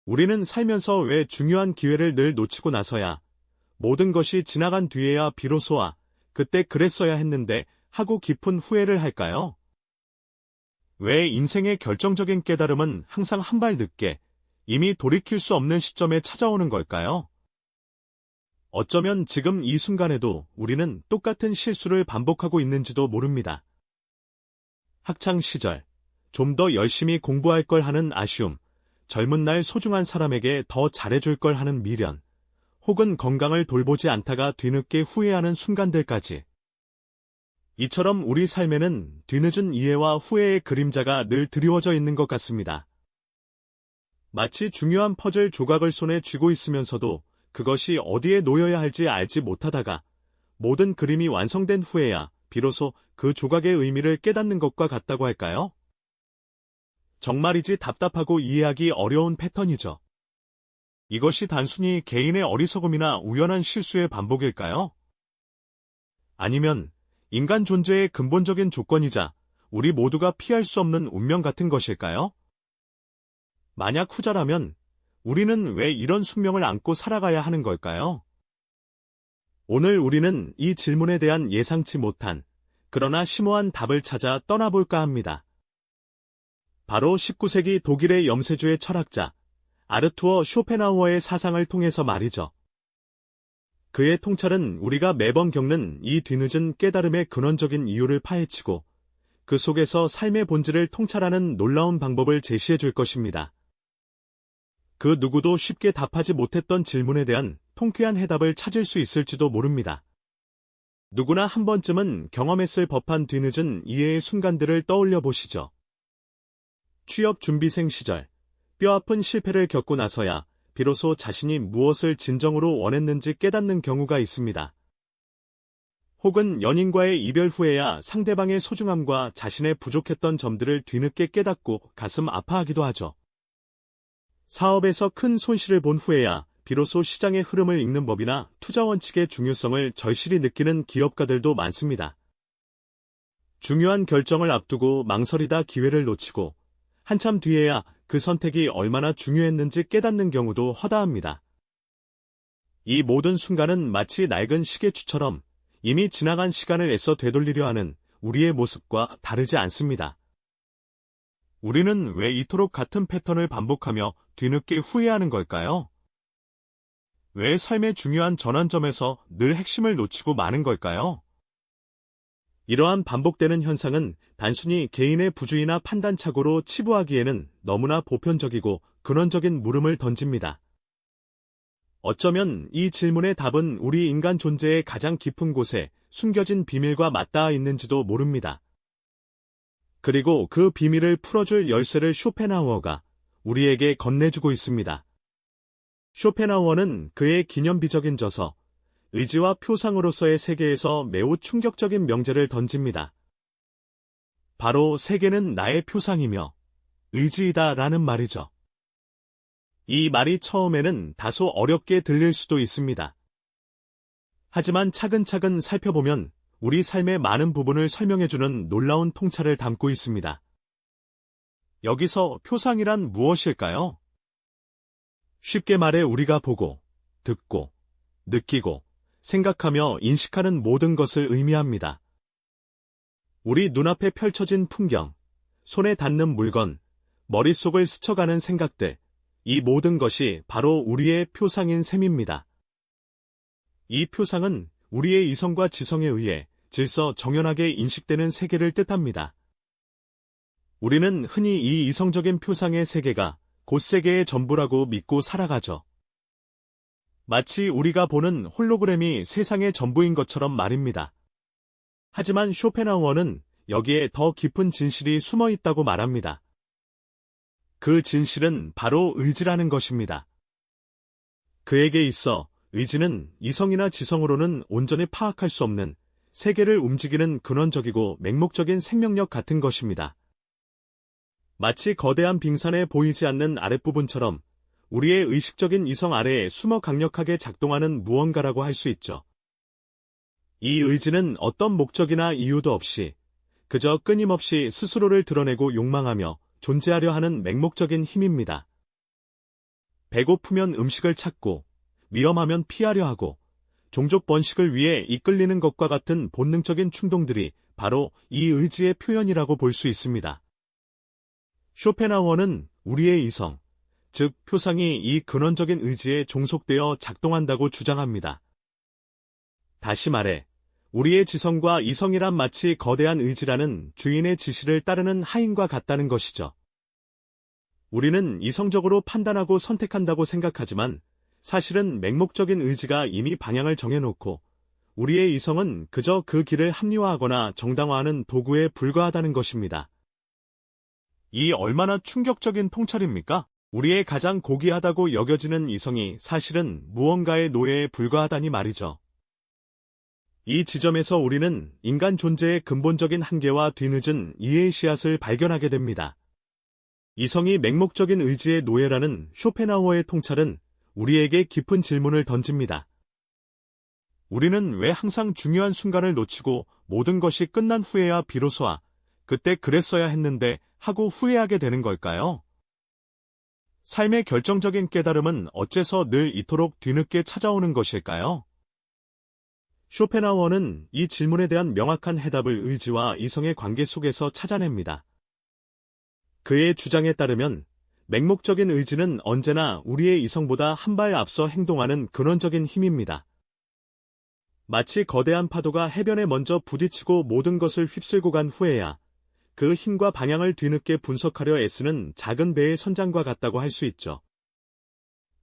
우리는 살면서 왜 중요한 기회를 늘 놓치고 나서야 모든 것이 지나간 뒤에야 비로소아 그때 그랬어야 했는데 하고 깊은 후회를 할까요? 왜 인생의 결정적인 깨달음은 항상 한 발 늦게 이미 돌이킬 수 없는 시점에 찾아오는 걸까요? 어쩌면 지금 이 순간에도 우리는 똑같은 실수를 반복하고 있는지도 모릅니다. 학창 시절, 좀 더 열심히 공부할 걸 하는 아쉬움, 젊은 날 소중한 사람에게 더 잘해줄 걸 하는 미련, 혹은 건강을 돌보지 않다가 뒤늦게 후회하는 순간들까지. 이처럼 우리 삶에는 뒤늦은 이해와 후회의 그림자가 늘 드리워져 있는 것 같습니다. 마치 중요한 퍼즐 조각을 손에 쥐고 있으면서도 그것이 어디에 놓여야 할지 알지 못하다가 모든 그림이 완성된 후에야 비로소 그 조각의 의미를 깨닫는 것과 같다고 할까요? 정말이지 답답하고 이해하기 어려운 패턴이죠. 이것이 단순히 개인의 어리석음이나 우연한 실수의 반복일까요? 아니면 인간 존재의 근본적인 조건이자 우리 모두가 피할 수 없는 운명 같은 것일까요? 만약 후자라면 우리는 왜 이런 숙명을 안고 살아가야 하는 걸까요? 오늘 우리는 이 질문에 대한 예상치 못한 그러나 심오한 답을 찾아 떠나볼까 합니다. 바로 19세기 독일의 염세주의 철학자 아르투어 쇼펜하우어의 사상을 통해서 말이죠. 그의 통찰은 우리가 매번 겪는 이 뒤늦은 깨달음의 근원적인 이유를 파헤치고 그 속에서 삶의 본질을 통찰하는 놀라운 방법을 제시해 줄 것입니다. 그 누구도 쉽게 답하지 못했던 질문에 대한 통쾌한 해답을 찾을 수 있을지도 모릅니다. 누구나 한 번쯤은 경험했을 법한 뒤늦은 이해의 순간들을 떠올려 보시죠. 취업 준비생 시절, 뼈아픈 실패를 겪고 나서야 비로소 자신이 무엇을 진정으로 원했는지 깨닫는 경우가 있습니다. 혹은 연인과의 이별 후에야 상대방의 소중함과 자신의 부족했던 점들을 뒤늦게 깨닫고 가슴 아파하기도 하죠. 사업에서 큰 손실을 본 후에야 비로소 시장의 흐름을 읽는 법이나 투자 원칙의 중요성을 절실히 느끼는 기업가들도 많습니다. 중요한 결정을 앞두고 망설이다 기회를 놓치고 한참 뒤에야 그 선택이 얼마나 중요했는지 깨닫는 경우도 허다합니다. 이 모든 순간은 마치 낡은 시계추처럼 이미 지나간 시간을 애써 되돌리려 하는 우리의 모습과 다르지 않습니다. 우리는 왜 이토록 같은 패턴을 반복하며 뒤늦게 후회하는 걸까요? 왜 삶의 중요한 전환점에서 늘 핵심을 놓치고 마는 걸까요? 이러한 반복되는 현상은 단순히 개인의 부주의나 판단착오로 치부하기에는 너무나 보편적이고 근원적인 물음을 던집니다. 어쩌면 이 질문의 답은 우리 인간 존재의 가장 깊은 곳에 숨겨진 비밀과 맞닿아 있는지도 모릅니다. 그리고 그 비밀을 풀어줄 열쇠를 쇼펜하우어가 우리에게 건네주고 있습니다. 쇼펜하우어는 그의 기념비적인 저서, 의지와 표상으로서의 세계에서 매우 충격적인 명제를 던집니다. 바로 세계는 나의 표상이며 의지이다 라는 말이죠. 이 말이 처음에는 다소 어렵게 들릴 수도 있습니다. 하지만 차근차근 살펴보면 우리 삶의 많은 부분을 설명해주는 놀라운 통찰을 담고 있습니다. 여기서 표상이란 무엇일까요? 쉽게 말해 우리가 보고, 듣고, 느끼고, 생각하며 인식하는 모든 것을 의미합니다. 우리 눈앞에 펼쳐진 풍경, 손에 닿는 물건, 머릿속을 스쳐가는 생각들, 이 모든 것이 바로 우리의 표상인 셈입니다. 이 표상은 우리의 이성과 지성에 의해 질서 정연하게 인식되는 세계를 뜻합니다. 우리는 흔히 이 이성적인 표상의 세계가 곧 세계의 전부라고 믿고 살아가죠. 마치 우리가 보는 홀로그램이 세상의 전부인 것처럼 말입니다. 하지만 쇼펜하우어는 여기에 더 깊은 진실이 숨어 있다고 말합니다. 그 진실은 바로 의지라는 것입니다. 그에게 있어 의지는 이성이나 지성으로는 온전히 파악할 수 없는 세계를 움직이는 근원적이고 맹목적인 생명력 같은 것입니다. 마치 거대한 빙산에 보이지 않는 아랫부분처럼 우리의 의식적인 이성 아래에 숨어 강력하게 작동하는 무언가라고 할 수 있죠. 이 의지는 어떤 목적이나 이유도 없이 그저 끊임없이 스스로를 드러내고 욕망하며 존재하려 하는 맹목적인 힘입니다. 배고프면 음식을 찾고, 위험하면 피하려 하고, 종족 번식을 위해 이끌리는 것과 같은 본능적인 충동들이 바로 이 의지의 표현이라고 볼 수 있습니다. 쇼펜하우어는 우리의 이성, 즉 표상이 이 근원적인 의지에 종속되어 작동한다고 주장합니다. 다시 말해, 우리의 지성과 이성이란 마치 거대한 의지라는 주인의 지시를 따르는 하인과 같다는 것이죠. 우리는 이성적으로 판단하고 선택한다고 생각하지만 사실은 맹목적인 의지가 이미 방향을 정해놓고 우리의 이성은 그저 그 길을 합리화하거나 정당화하는 도구에 불과하다는 것입니다. 이 얼마나 충격적인 통찰입니까? 우리의 가장 고귀하다고 여겨지는 이성이 사실은 무언가의 노예에 불과하다니 말이죠. 이 지점에서 우리는 인간 존재의 근본적인 한계와 뒤늦은 이해의 씨앗을 발견하게 됩니다. 이성이 맹목적인 의지의 노예라는 쇼펜하우어의 통찰은 우리에게 깊은 질문을 던집니다. 우리는 왜 항상 중요한 순간을 놓치고 모든 것이 끝난 후에야 비로소아 그때 그랬어야 했는데 하고 후회하게 되는 걸까요? 삶의 결정적인 깨달음은 어째서 늘 이토록 뒤늦게 찾아오는 것일까요? 쇼펜하우어는 이 질문에 대한 명확한 해답을 의지와 이성의 관계 속에서 찾아냅니다. 그의 주장에 따르면 맹목적인 의지는 언제나 우리의 이성보다 한 발 앞서 행동하는 근원적인 힘입니다. 마치 거대한 파도가 해변에 먼저 부딪히고 모든 것을 휩쓸고 간 후에야 그 힘과 방향을 뒤늦게 분석하려 애쓰는 작은 배의 선장과 같다고 할 수 있죠.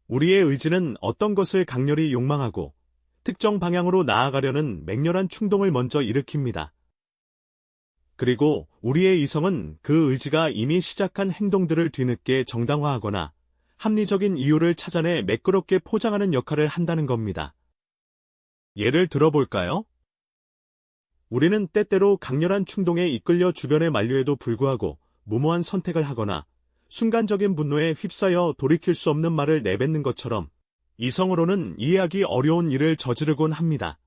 우리의 의지는 어떤 것을 강렬히 욕망하고 특정 방향으로 나아가려는 맹렬한 충동을 먼저 일으킵니다. 그리고 우리의 이성은 그 의지가 이미 시작한 행동들을 뒤늦게 정당화하거나 합리적인 이유를 찾아내 매끄럽게 포장하는 역할을 한다는 겁니다. 예를 들어볼까요? 우리는 때때로 강렬한 충동에 이끌려 주변의 만류에도 불구하고 무모한 선택을 하거나 순간적인 분노에 휩싸여 돌이킬 수 없는 말을 내뱉는 것처럼 이성으로는 이해하기 어려운 일을 저지르곤 합니다.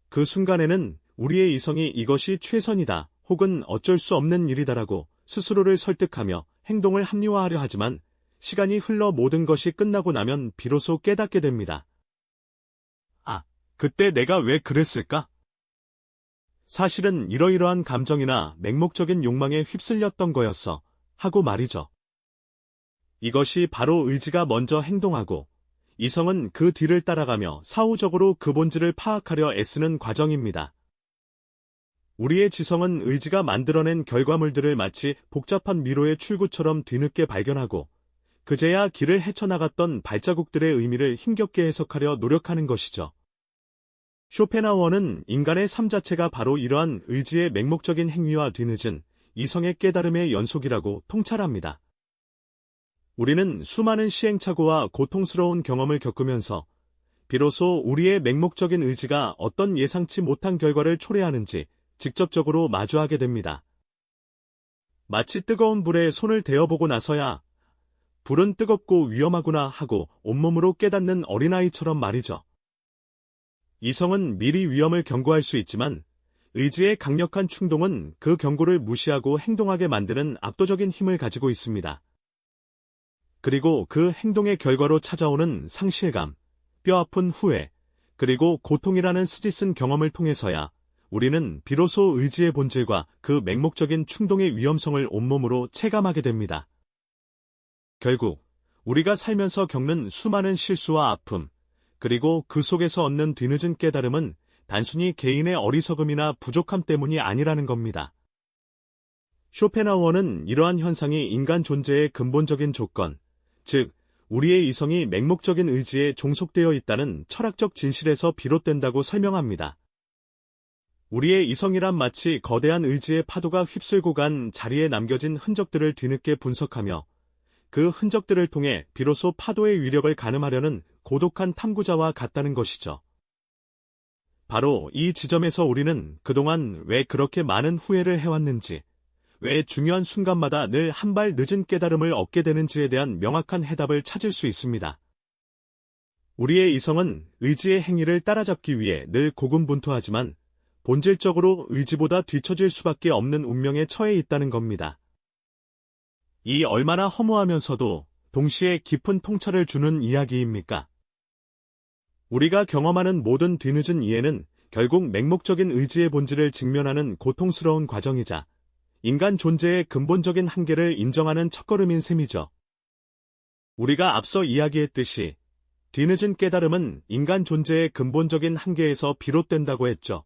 그 순간에는 우리의 이성이 이것이 최선이다 혹은 어쩔 수 없는 일이다라고 스스로를 설득하며 행동을 합리화하려 하지만 시간이 흘러 모든 것이 끝나고 나면 비로소 깨닫게 됩니다. 아, 그때 내가 왜 그랬을까? 사실은 이러이러한 감정이나 맹목적인 욕망에 휩쓸렸던 거였어 하고 말이죠. 이것이 바로 의지가 먼저 행동하고 이성은 그 뒤를 따라가며 사후적으로 그 본질을 파악하려 애쓰는 과정입니다. 우리의 지성은 의지가 만들어낸 결과물들을 마치 복잡한 미로의 출구처럼 뒤늦게 발견하고 그제야 길을 헤쳐나갔던 발자국들의 의미를 힘겹게 해석하려 노력하는 것이죠. 쇼펜하우어는 인간의 삶 자체가 바로 이러한 의지의 맹목적인 행위와 뒤늦은 이성의 깨달음의 연속이라고 통찰합니다. 우리는 수많은 시행착오와 고통스러운 경험을 겪으면서 비로소 우리의 맹목적인 의지가 어떤 예상치 못한 결과를 초래하는지 직접적으로 마주하게 됩니다. 마치 뜨거운 불에 손을 대어보고 나서야 불은 뜨겁고 위험하구나 하고 온몸으로 깨닫는 어린아이처럼 말이죠. 이성은 미리 위험을 경고할 수 있지만 의지의 강력한 충동은 그 경고를 무시하고 행동하게 만드는 압도적인 힘을 가지고 있습니다. 그리고 그 행동의 결과로 찾아오는 상실감, 뼈아픈 후회, 그리고 고통이라는 쓰디쓴 경험을 통해서야 우리는 비로소 의지의 본질과 그 맹목적인 충동의 위험성을 온몸으로 체감하게 됩니다. 결국 우리가 살면서 겪는 수많은 실수와 아픔, 그리고 그 속에서 얻는 뒤늦은 깨달음은 단순히 개인의 어리석음이나 부족함 때문이 아니라는 겁니다. 쇼펜하우어는 이러한 현상이 인간 존재의 근본적인 조건, 즉 우리의 이성이 맹목적인 의지에 종속되어 있다는 철학적 진실에서 비롯된다고 설명합니다. 우리의 이성이란 마치 거대한 의지의 파도가 휩쓸고 간 자리에 남겨진 흔적들을 뒤늦게 분석하며 그 흔적들을 통해 비로소 파도의 위력을 가늠하려는 고독한 탐구자와 같다는 것이죠. 바로 이 지점에서 우리는 그동안 왜 그렇게 많은 후회를 해왔는지, 왜 중요한 순간마다 늘 한 발 늦은 깨달음을 얻게 되는지에 대한 명확한 해답을 찾을 수 있습니다. 우리의 이성은 의지의 행위를 따라잡기 위해 늘 고군분투하지만 본질적으로 의지보다 뒤처질 수밖에 없는 운명에 처해 있다는 겁니다. 이 얼마나 허무하면서도 동시에 깊은 통찰을 주는 이야기입니까? 우리가 경험하는 모든 뒤늦은 이해는 결국 맹목적인 의지의 본질을 직면하는 고통스러운 과정이자 인간 존재의 근본적인 한계를 인정하는 첫걸음인 셈이죠. 우리가 앞서 이야기했듯이 뒤늦은 깨달음은 인간 존재의 근본적인 한계에서 비롯된다고 했죠.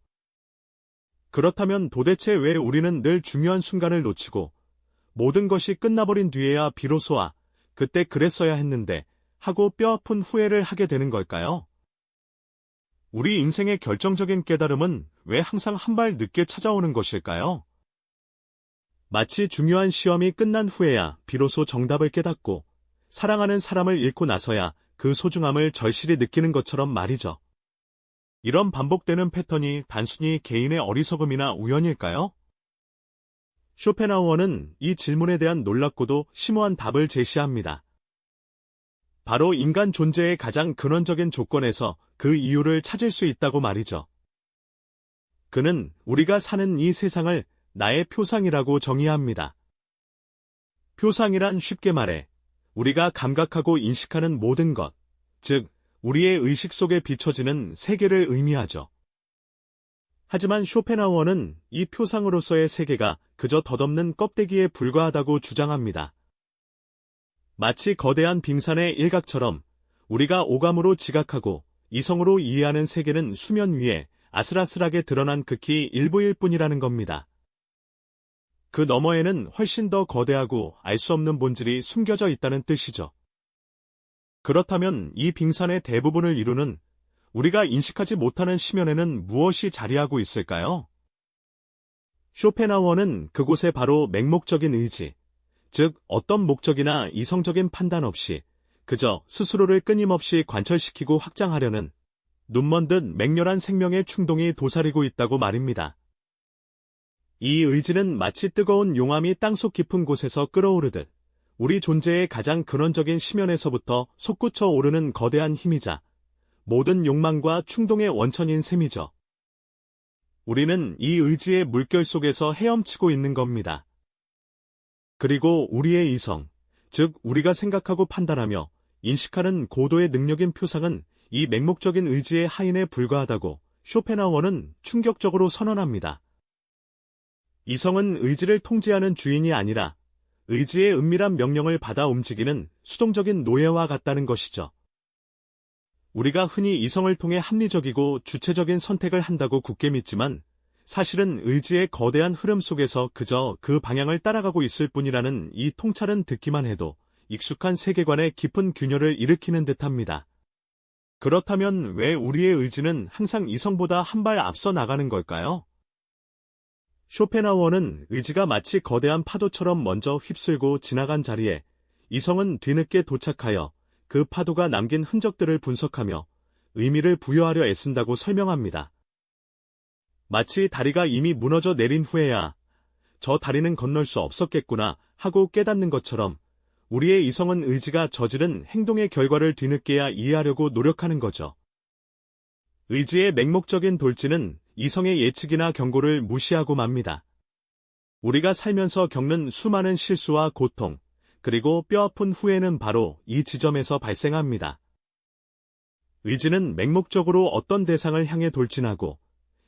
그렇다면 도대체 왜 우리는 늘 중요한 순간을 놓치고 모든 것이 끝나버린 뒤에야 비로소 그때 그랬어야 했는데 하고 뼈아픈 후회를 하게 되는 걸까요? 우리 인생의 결정적인 깨달음은 왜 항상 한 발 늦게 찾아오는 것일까요? 마치 중요한 시험이 끝난 후에야 비로소 정답을 깨닫고 사랑하는 사람을 잃고 나서야 그 소중함을 절실히 느끼는 것처럼 말이죠. 이런 반복되는 패턴이 단순히 개인의 어리석음이나 우연일까요? 쇼펜하우어는 이 질문에 대한 놀랍고도 심오한 답을 제시합니다. 바로 인간 존재의 가장 근원적인 조건에서 그 이유를 찾을 수 있다고 말이죠. 그는 우리가 사는 이 세상을 나의 표상이라고 정의합니다. 표상이란 쉽게 말해 우리가 감각하고 인식하는 모든 것, 즉 우리의 의식 속에 비춰지는 세계를 의미하죠. 하지만 쇼펜하우어는 이 표상으로서의 세계가 그저 덧없는 껍데기에 불과하다고 주장합니다. 마치 거대한 빙산의 일각처럼 우리가 오감으로 지각하고 이성으로 이해하는 세계는 수면 위에 아슬아슬하게 드러난 극히 일부일 뿐이라는 겁니다. 그 너머에는 훨씬 더 거대하고 알 수 없는 본질이 숨겨져 있다는 뜻이죠. 그렇다면 이 빙산의 대부분을 이루는 우리가 인식하지 못하는 심연에는 무엇이 자리하고 있을까요? 쇼펜하우어는 그곳에 바로 맹목적인 의지, 즉 어떤 목적이나 이성적인 판단 없이 그저 스스로를 끊임없이 관철시키고 확장하려는 눈먼 듯 맹렬한 생명의 충동이 도사리고 있다고 말입니다. 이 의지는 마치 뜨거운 용암이 땅속 깊은 곳에서 끓어오르듯 우리 존재의 가장 근원적인 심연에서부터 솟구쳐 오르는 거대한 힘이자 모든 욕망과 충동의 원천인 셈이죠. 우리는 이 의지의 물결 속에서 헤엄치고 있는 겁니다. 그리고 우리의 이성, 즉 우리가 생각하고 판단하며 인식하는 고도의 능력인 표상은 이 맹목적인 의지의 하인에 불과하다고 쇼펜하우어는 충격적으로 선언합니다. 이성은 의지를 통제하는 주인이 아니라 의지의 은밀한 명령을 받아 움직이는 수동적인 노예와 같다는 것이죠. 우리가 흔히 이성을 통해 합리적이고 주체적인 선택을 한다고 굳게 믿지만 사실은 의지의 거대한 흐름 속에서 그저 그 방향을 따라가고 있을 뿐이라는 이 통찰은 듣기만 해도 익숙한 세계관의 깊은 균열을 일으키는 듯합니다. 그렇다면 왜 우리의 의지는 항상 이성보다 한 발 앞서 나가는 걸까요? 쇼펜하우어는 의지가 마치 거대한 파도처럼 먼저 휩쓸고 지나간 자리에 이성은 뒤늦게 도착하여 그 파도가 남긴 흔적들을 분석하며 의미를 부여하려 애쓴다고 설명합니다. 마치 다리가 이미 무너져 내린 후에야 저 다리는 건널 수 없었겠구나 하고 깨닫는 것처럼 우리의 이성은 의지가 저지른 행동의 결과를 뒤늦게야 이해하려고 노력하는 거죠. 의지의 맹목적인 돌진은 이성의 예측이나 경고를 무시하고 맙니다. 우리가 살면서 겪는 수많은 실수와 고통, 그리고 뼈아픈 후회는 바로 이 지점에서 발생합니다. 의지는 맹목적으로 어떤 대상을 향해 돌진하고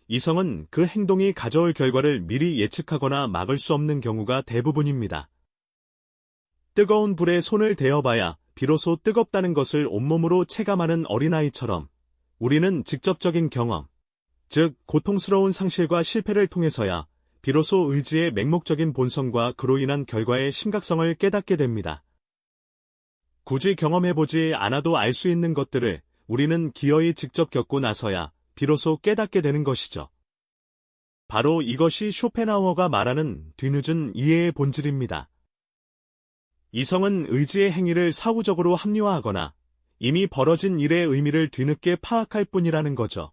이성은 그 행동이 가져올 결과를 미리 예측하거나 막을 수 없는 경우가 대부분입니다. 뜨거운 불에 손을 대어봐야 비로소 뜨겁다는 것을 온몸으로 체감하는 어린아이처럼 우리는 직접적인 경험, 즉 고통스러운 상실과 실패를 통해서야 비로소 의지의 맹목적인 본성과 그로 인한 결과의 심각성을 깨닫게 됩니다. 굳이 경험해보지 않아도 알 수 있는 것들을 우리는 기어이 직접 겪고 나서야 비로소 깨닫게 되는 것이죠. 바로 이것이 쇼펜하우어가 말하는 뒤늦은 이해의 본질입니다. 이성은 의지의 행위를 사후적으로 합리화하거나 이미 벌어진 일의 의미를 뒤늦게 파악할 뿐이라는 거죠.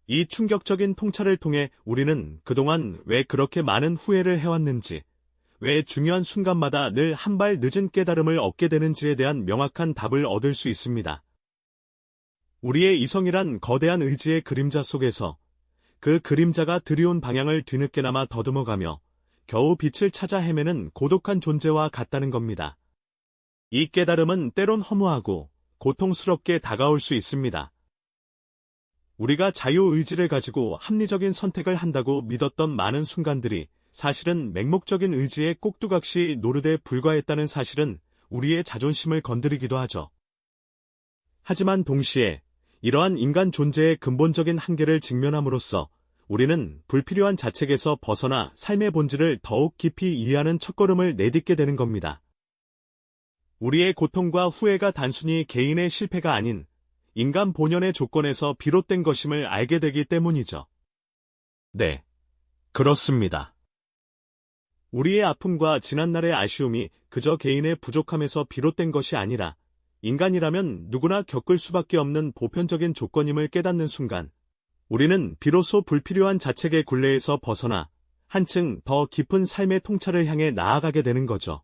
이 충격적인 통찰을 통해 우리는 그동안 왜 그렇게 많은 후회를 해왔는지, 왜 중요한 순간마다 늘 한 발 늦은 깨달음을 얻게 되는지에 대한 명확한 답을 얻을 수 있습니다. 우리의 이성이란 거대한 의지의 그림자 속에서 그 그림자가 들이온 방향을 뒤늦게나마 더듬어가며 겨우 빛을 찾아 헤매는 고독한 존재와 같다는 겁니다. 이 깨달음은 때론 허무하고 고통스럽게 다가올 수 있습니다. 우리가 자유의지를 가지고 합리적인 선택을 한다고 믿었던 많은 순간들이 사실은 맹목적인 의지의 꼭두각시 노릇에 불과했다는 사실은 우리의 자존심을 건드리기도 하죠. 하지만 동시에 이러한 인간 존재의 근본적인 한계를 직면함으로써 우리는 불필요한 자책에서 벗어나 삶의 본질을 더욱 깊이 이해하는 첫걸음을 내딛게 되는 겁니다. 우리의 고통과 후회가 단순히 개인의 실패가 아닌 인간 본연의 조건에서 비롯된 것임을 알게 되기 때문이죠. 네, 그렇습니다. 우리의 아픔과 지난날의 아쉬움이 그저 개인의 부족함에서 비롯된 것이 아니라 인간이라면 누구나 겪을 수밖에 없는 보편적인 조건임을 깨닫는 순간 우리는 비로소 불필요한 자책의 굴레에서 벗어나 한층 더 깊은 삶의 통찰을 향해 나아가게 되는 거죠.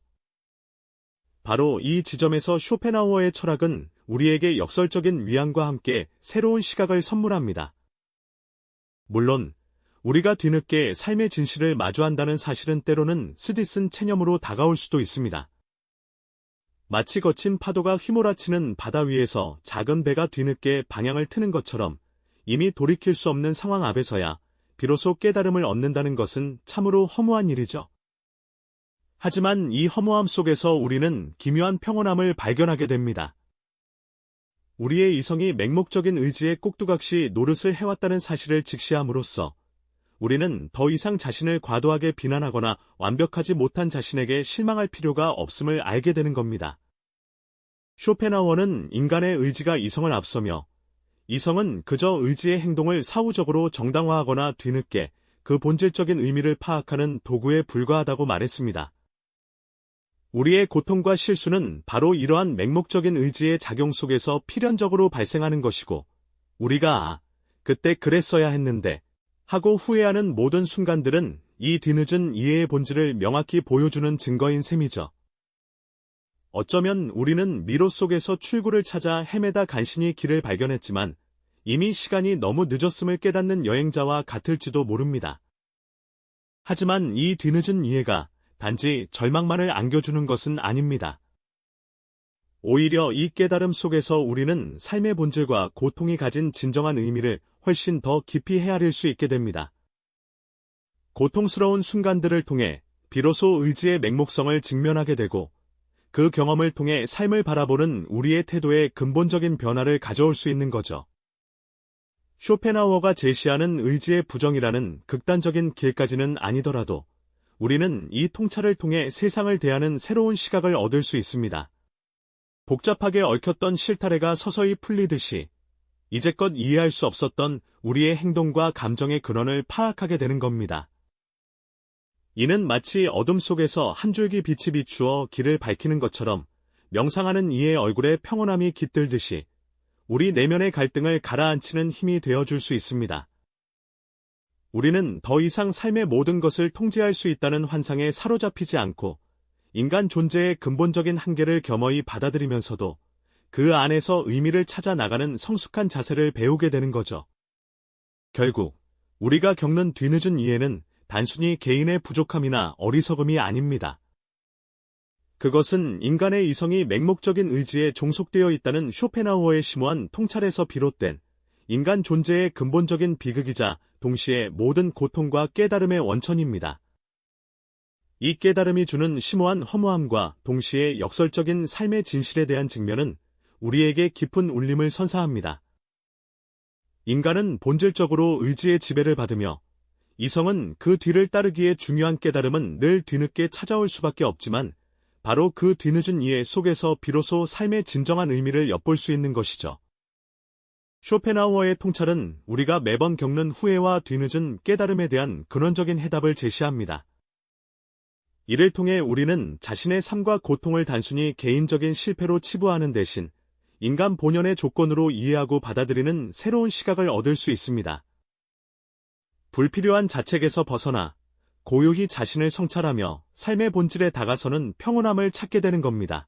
바로 이 지점에서 쇼펜하우어의 철학은 우리에게 역설적인 위안과 함께 새로운 시각을 선물합니다. 물론 우리가 뒤늦게 삶의 진실을 마주한다는 사실은 때로는 쓰디쓴 체념으로 다가올 수도 있습니다. 마치 거친 파도가 휘몰아치는 바다 위에서 작은 배가 뒤늦게 방향을 트는 것처럼 이미 돌이킬 수 없는 상황 앞에서야 비로소 깨달음을 얻는다는 것은 참으로 허무한 일이죠. 하지만 이 허무함 속에서 우리는 기묘한 평온함을 발견하게 됩니다. 우리의 이성이 맹목적인 의지의 꼭두각시 노릇을 해왔다는 사실을 직시함으로써 우리는 더 이상 자신을 과도하게 비난하거나 완벽하지 못한 자신에게 실망할 필요가 없음을 알게 되는 겁니다. 쇼펜하우어는 인간의 의지가 이성을 앞서며 이성은 그저 의지의 행동을 사후적으로 정당화하거나 뒤늦게 그 본질적인 의미를 파악하는 도구에 불과하다고 말했습니다. 우리의 고통과 실수는 바로 이러한 맹목적인 의지의 작용 속에서 필연적으로 발생하는 것이고 우리가 그때 그랬어야 했는데 하고 후회하는 모든 순간들은 이 뒤늦은 이해의 본질을 명확히 보여주는 증거인 셈이죠. 어쩌면 우리는 미로 속에서 출구를 찾아 헤매다 간신히 길을 발견했지만 이미 시간이 너무 늦었음을 깨닫는 여행자와 같을지도 모릅니다. 하지만 이 뒤늦은 이해가 단지 절망만을 안겨주는 것은 아닙니다. 오히려 이 깨달음 속에서 우리는 삶의 본질과 고통이 가진 진정한 의미를 훨씬 더 깊이 헤아릴 수 있게 됩니다. 고통스러운 순간들을 통해 비로소 의지의 맹목성을 직면하게 되고 그 경험을 통해 삶을 바라보는 우리의 태도에 근본적인 변화를 가져올 수 있는 거죠. 쇼펜하우어가 제시하는 의지의 부정이라는 극단적인 길까지는 아니더라도 우리는 이 통찰을 통해 세상을 대하는 새로운 시각을 얻을 수 있습니다. 복잡하게 얽혔던 실타래가 서서히 풀리듯이 이제껏 이해할 수 없었던 우리의 행동과 감정의 근원을 파악하게 되는 겁니다. 이는 마치 어둠 속에서 한 줄기 빛이 비추어 길을 밝히는 것처럼 명상하는 이의 얼굴에 평온함이 깃들듯이 우리 내면의 갈등을 가라앉히는 힘이 되어줄 수 있습니다. 우리는 더 이상 삶의 모든 것을 통제할 수 있다는 환상에 사로잡히지 않고 인간 존재의 근본적인 한계를 겸허히 받아들이면서도 그 안에서 의미를 찾아 나가는 성숙한 자세를 배우게 되는 거죠. 결국 우리가 겪는 뒤늦은 이해는 단순히 개인의 부족함이나 어리석음이 아닙니다. 그것은 인간의 이성이 맹목적인 의지에 종속되어 있다는 쇼펜하우어의 심오한 통찰에서 비롯된 인간 존재의 근본적인 비극이자 동시에 모든 고통과 깨달음의 원천입니다. 이 깨달음이 주는 심오한 허무함과 동시에 역설적인 삶의 진실에 대한 직면은 우리에게 깊은 울림을 선사합니다. 인간은 본질적으로 의지의 지배를 받으며 이성은 그 뒤를 따르기에 중요한 깨달음은 늘 뒤늦게 찾아올 수밖에 없지만 바로 그 뒤늦은 이해 속에서 비로소 삶의 진정한 의미를 엿볼 수 있는 것이죠. 쇼펜하우어의 통찰은 우리가 매번 겪는 후회와 뒤늦은 깨달음에 대한 근원적인 해답을 제시합니다. 이를 통해 우리는 자신의 삶과 고통을 단순히 개인적인 실패로 치부하는 대신 인간 본연의 조건으로 이해하고 받아들이는 새로운 시각을 얻을 수 있습니다. 불필요한 자책에서 벗어나 고요히 자신을 성찰하며 삶의 본질에 다가서는 평온함을 찾게 되는 겁니다.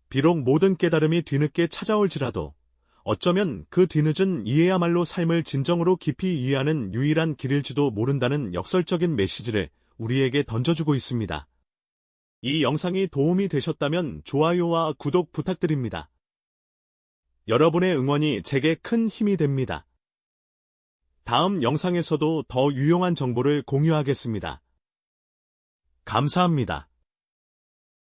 비록 모든 깨달음이 뒤늦게 찾아올지라도 어쩌면 그 뒤늦은 이해야말로 삶을 진정으로 깊이 이해하는 유일한 길일지도 모른다는 역설적인 메시지를 우리에게 던져주고 있습니다. 이 영상이 도움이 되셨다면 좋아요와 구독 부탁드립니다. 여러분의 응원이 제게 큰 힘이 됩니다. 다음 영상에서도 더 유용한 정보를 공유하겠습니다. 감사합니다.